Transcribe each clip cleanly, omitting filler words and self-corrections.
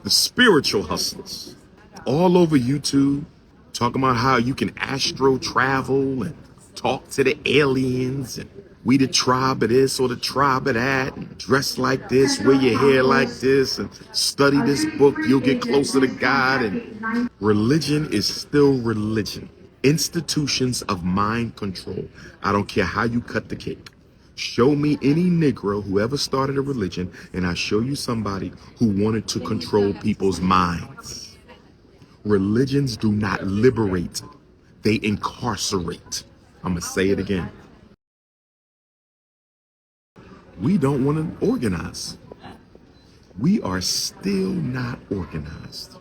The spiritual hustlers all over YouTube talking about how you can astro travel and talk to the aliens and we the tribe of this or the tribe of that, and dress like this, wear your hair like this, and study this book, you'll get closer to God. And religion is still religion. Institutions of mind control. I don't care how you cut the cake. Show me any Negro who ever started a religion, and I'll show you somebody who wanted to control people's minds. Religions do not liberate, they incarcerate. I'm going to say it again. We don't want to organize. We are still not organized.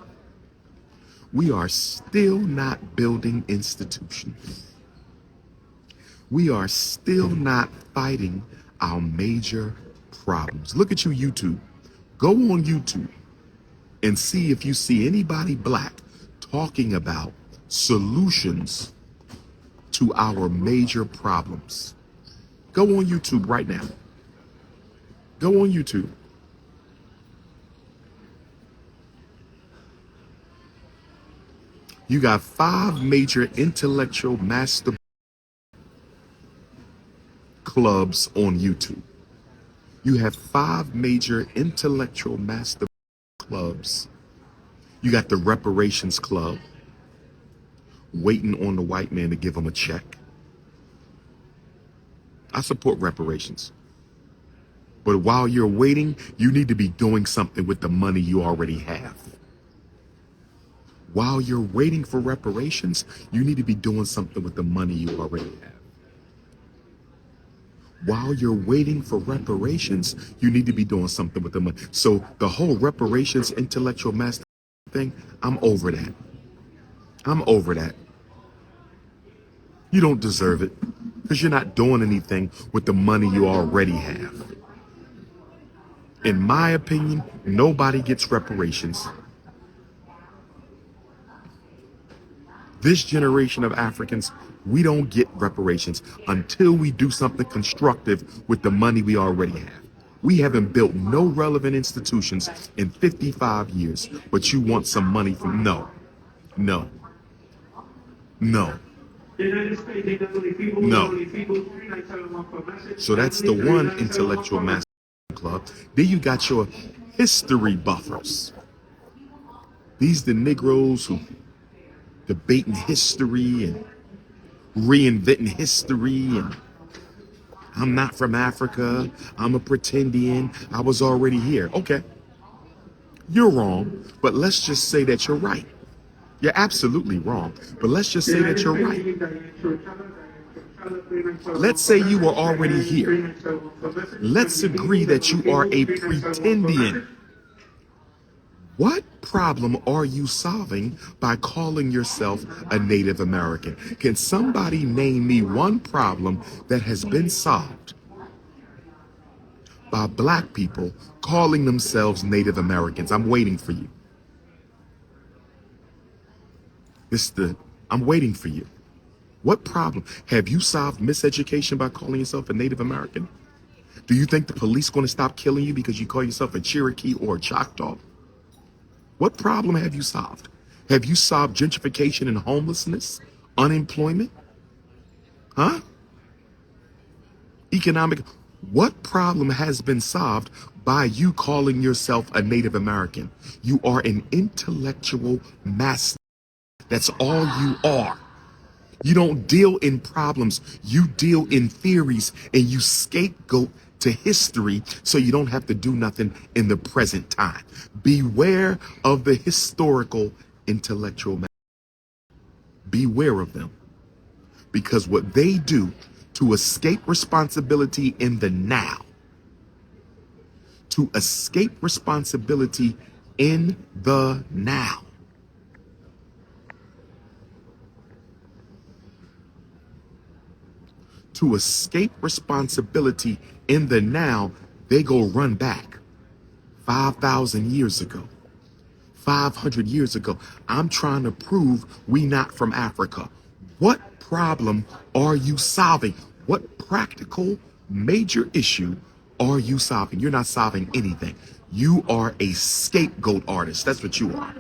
We are still not building institutions. We are still not fighting our major problems. Look at you, YouTube. Go on YouTube and see if you see anybody black talking about solutions to our major problems. Go on YouTube right now. Go on YouTube. You got 5 major intellectual master clubs on YouTube. You have 5 major intellectual master clubs. You got the Reparations Club, waiting on the white man to give them a check. I support reparations. But while you're waiting, you need to be doing something with the money you already have. While you're waiting for reparations, you need to be doing something with the money you already have. While you're waiting for reparations, you need to be doing something with the money. So the whole reparations intellectual master thing, I'm over that. I'm over that. You don't deserve it because you're not doing anything with the money you already have. In my opinion, nobody gets reparations. This generation of Africans, we don't get reparations until we do something constructive with the money we already have. We haven't built no relevant institutions in 55 years, but you want some money from, no. No. So that's the one intellectual master club. Then you got your history buffers. These the Negroes who debating history and reinventing history, and I'm not from Africa, I'm a pretendian, I was already here. Okay, you're wrong, but let's just say that you're right. You're absolutely wrong, but let's just say that you're right. Let's say you were already here. Let's agree that you are a pretendian. What problem are you solving by calling yourself a Native American? Can somebody name me one problem that has been solved by black people calling themselves Native Americans? I'm waiting for you. I'm waiting for you. What problem? Have you solved miseducation by calling yourself a Native American? Do you think the police are going to stop killing you because you call yourself a Cherokee or a Choctaw? What problem have you solved? Have you solved gentrification and homelessness, unemployment? Huh? Economic. What problem has been solved by you calling yourself a Native American? You are an intellectual master. That's all you are. You don't deal in problems. You deal in theories, and you scapegoat to history so you don't have to do nothing in the present time. Beware of the historical intellectual man. Beware of them, because what they do to escape responsibility in the now, to escape responsibility in the now, to escape responsibility in the now, they go run back 5,000 years ago, 500 years ago. I'm trying to prove we not from Africa. What problem are you solving? What practical major issue are you solving? You're not solving anything. You are a scapegoat artist. That's what you are.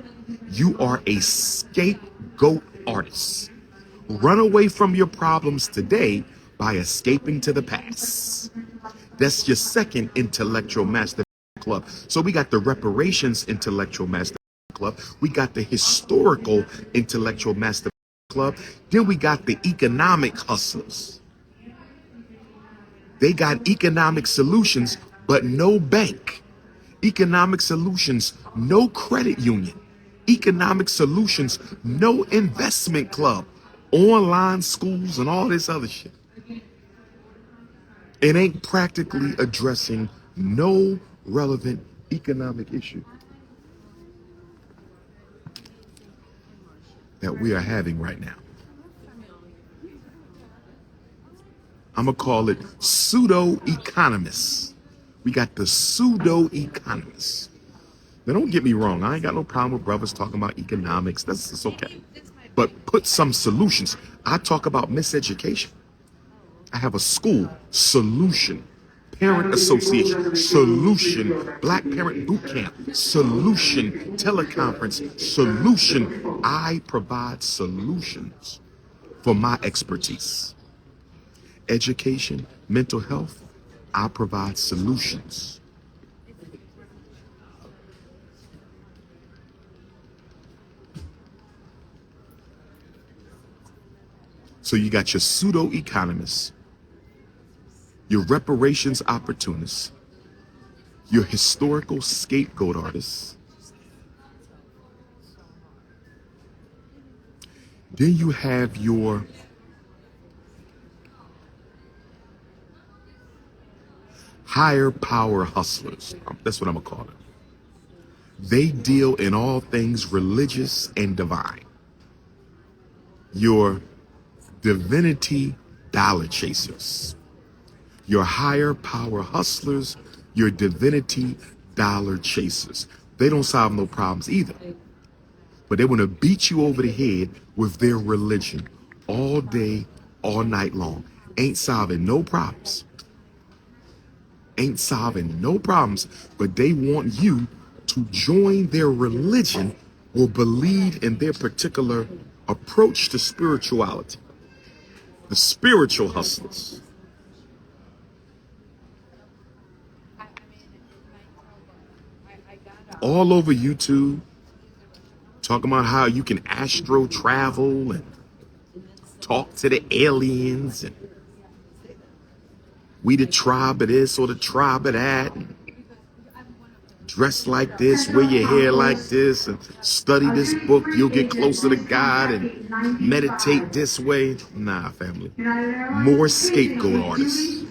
You are a scapegoat artist. Run away from your problems today by escaping to the past. That's your second intellectual master club. So we got the reparations intellectual master club. We got the historical intellectual master club. Then we got the economic hustlers. They got economic solutions, but no bank. Economic solutions, no credit union. Economic solutions, no investment club. Online schools and all this other shit. It ain't practically addressing no relevant economic issue that we are having right now. I'm going to call it pseudo economists. We got the pseudo economists. Now, don't get me wrong. I ain't got no problem with brothers talking about economics. That's okay. But put some solutions. I talk about miseducation. I have a school solution, parent association solution, black parent boot camp solution, teleconference solution. I provide solutions for my expertise. Education, mental health, I provide solutions. So you got your pseudo economists, your reparations opportunists, your historical scapegoat artists. Then you have your higher power hustlers. That's what I'm gonna call them. They deal in all things religious and divine. Your divinity dollar chasers. Your higher power hustlers, your divinity dollar chasers. They don't solve no problems either. But they want to beat you over the head with their religion all day, all night long. Ain't solving no problems. Ain't solving no problems, but they want you to join their religion or believe in their particular approach to spirituality. The spiritual hustlers. All over YouTube, talking about how you can astro travel and talk to the aliens and we the tribe of this or the tribe of that, and dress like this, wear your hair like this, and study this book, you'll get closer to God, and meditate this way. Nah, family. More scapegoat artists.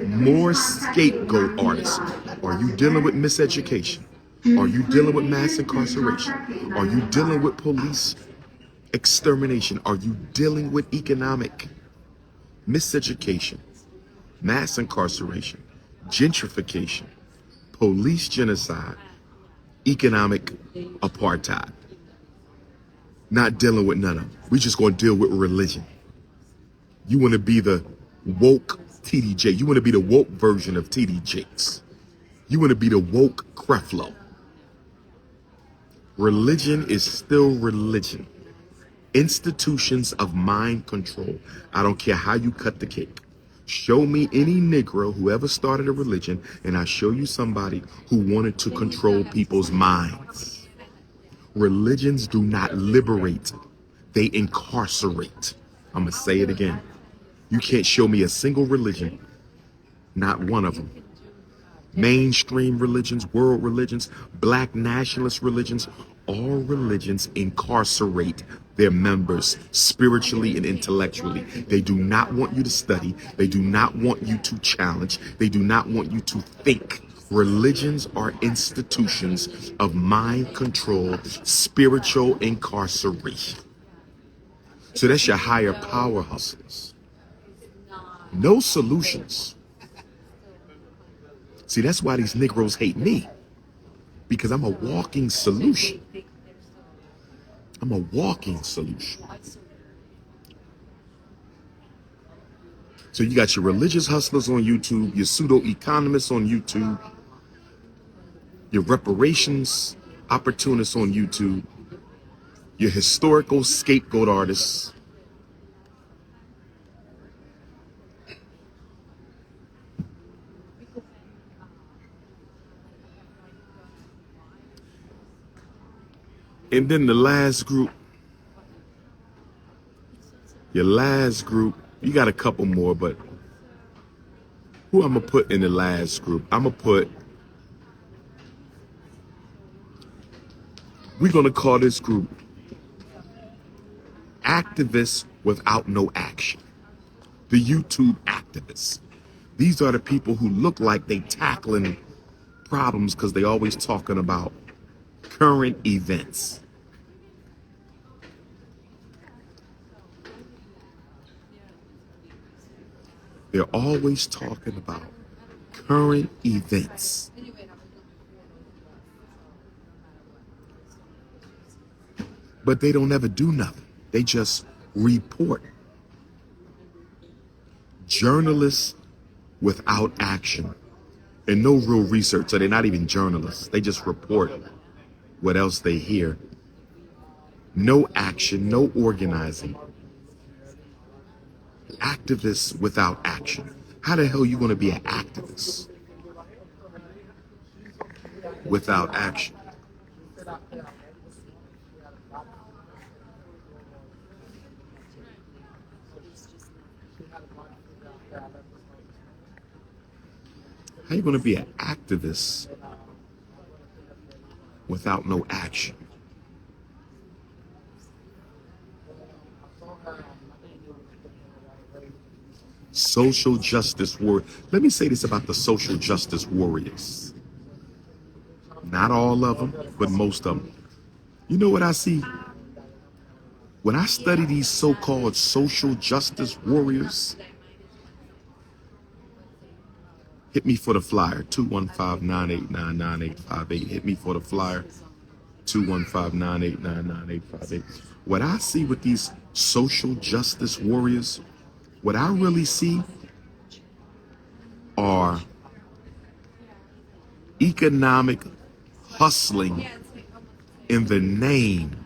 More scapegoat artists. Are you dealing with miseducation? Are you dealing with mass incarceration? Are you dealing with police extermination? Are you dealing with economic miseducation, mass incarceration, gentrification, police genocide, economic apartheid? Not dealing with none of them. We just going to deal with religion. You want to be the woke TDJ. You want to be the woke version of TD Jakes. You want to be the woke Creflo. Religion is still religion. Institutions of mind control. I don't care how you cut the cake. Show me any Negro who ever started a religion, and I'll show you somebody who wanted to control people's minds. Religions do not liberate. They incarcerate. I'm going to say it again. You can't show me a single religion, not one of them. Mainstream religions, world religions, black nationalist religions, all religions incarcerate their members spiritually and intellectually. They do not want you to study. They do not want you to challenge. They do not want you to think. Religions are institutions of mind control, spiritual incarceration. So that's your higher power hustlers. No solutions. See, that's why these Negroes hate me, because I'm a walking solution. I'm a walking solution. So you got your religious hustlers on YouTube, your pseudo economists on YouTube, your reparations opportunists on YouTube, your historical scapegoat artists, and then the last group, your last group, you got a couple more, but who I'm gonna put in the last group? We're gonna call this group activists without no action. The YouTube activists. These are the people who look like they tackling problems because they always talking about current events. They're always talking about current events. But they don't ever do nothing. They just report. Journalists without action and no real research. So they're not even journalists. They just report what else they hear. No action, no organizing. Activists without action. How the hell are you going to be an activist without action? How are you going to be an activist without no action? Social justice warrior. Let me say this about the social justice warriors. Not all of them, but most of them. You know what I see? When I study these so-called social justice warriors, hit me for the flyer, 215-989-9858. Hit me for the flyer, 215-989-9858. What I see with these social justice warriors, what I really see are economic hustling in the name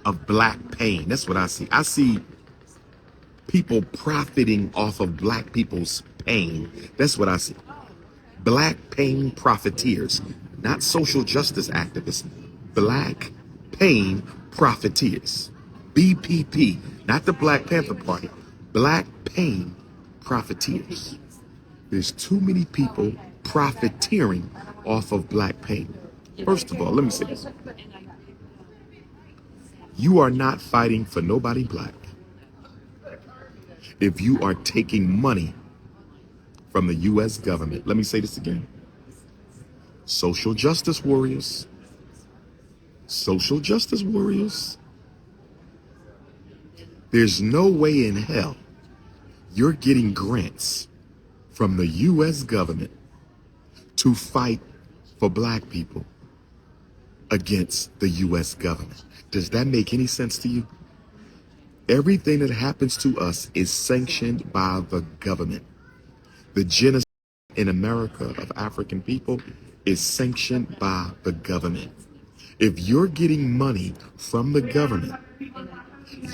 of black pain. That's what I see. I see people profiting off of black people's pain. That's what I see. Black pain profiteers, not social justice activists. Black pain profiteers. BPP, not the Black Panther Party. Black pain profiteers. There's too many people profiteering off of black pain. First of all, let me say this. You are not fighting for nobody black if you are taking money from the U.S. government. Let me say this again. Social justice warriors. Social justice warriors. There's no way in hell you're getting grants from the U.S. government to fight for black people against the U.S. government. Does that make any sense to you? Everything that happens to us is sanctioned by the government. The genocide in America of African people is sanctioned by the government. If you're getting money from the government,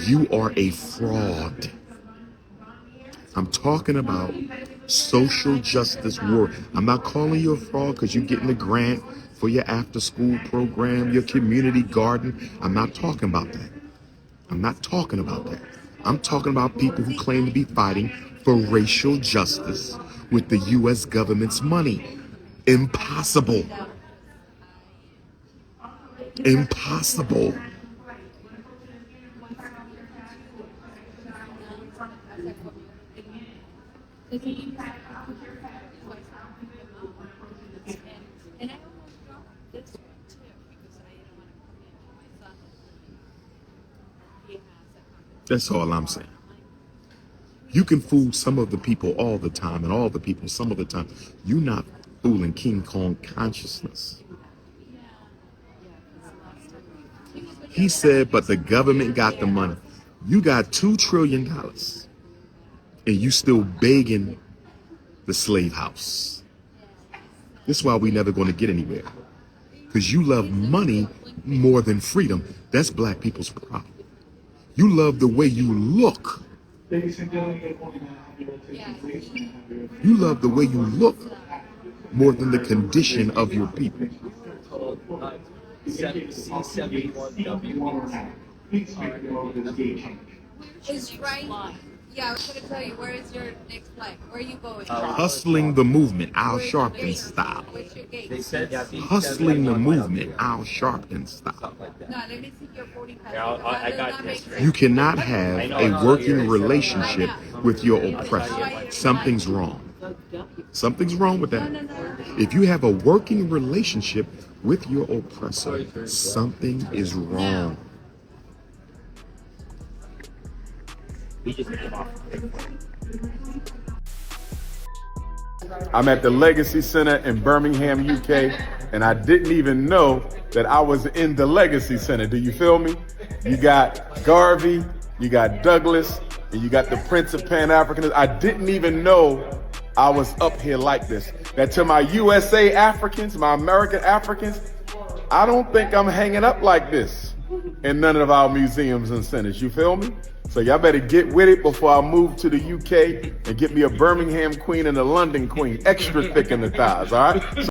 you are a fraud. I'm talking about social justice war. I'm not calling you a fraud because you're getting a grant for your after school program, your community garden. I'm not talking about that. I'm not talking about that. I'm talking about people who claim to be fighting for racial justice with the U.S. government's money. Impossible. Impossible. That's all I'm saying. You can fool some of the people all the time and all the people some of the time. You're not fooling King Kong consciousness. He said, but the government got the money. You got $2 trillion and you still begging the slave house. This is why we never going to get anywhere. Because you love money more than freedom. That's black people's problem. You love the way you look. You love the way you look more than the condition of your people. Is right. Yeah, I was going to tell you, where is your next flight? Where are you going? Hustling the movement, Al Sharpton style. What's your gate? Hustling the movement, Al Sharpton style. No, let me see your 40 pass. You cannot have a working relationship with your oppressor. Something's wrong. Something's wrong with that. If you have a working relationship with your oppressor, something is wrong. I'm at the Legacy Center in Birmingham, UK, and I didn't even know that I was in the Legacy Center. Do you feel me? You got Garvey, you got Douglas, and you got the Prince of Pan-Africanism. I didn't even know I was up here like this. Now, to my USA Africans, my American Africans, I don't think I'm hanging up like this in none of our museums and centers. You feel me? So y'all better get with it before I move to the UK and get me a Birmingham queen and a London queen, extra thick in the thighs, all right?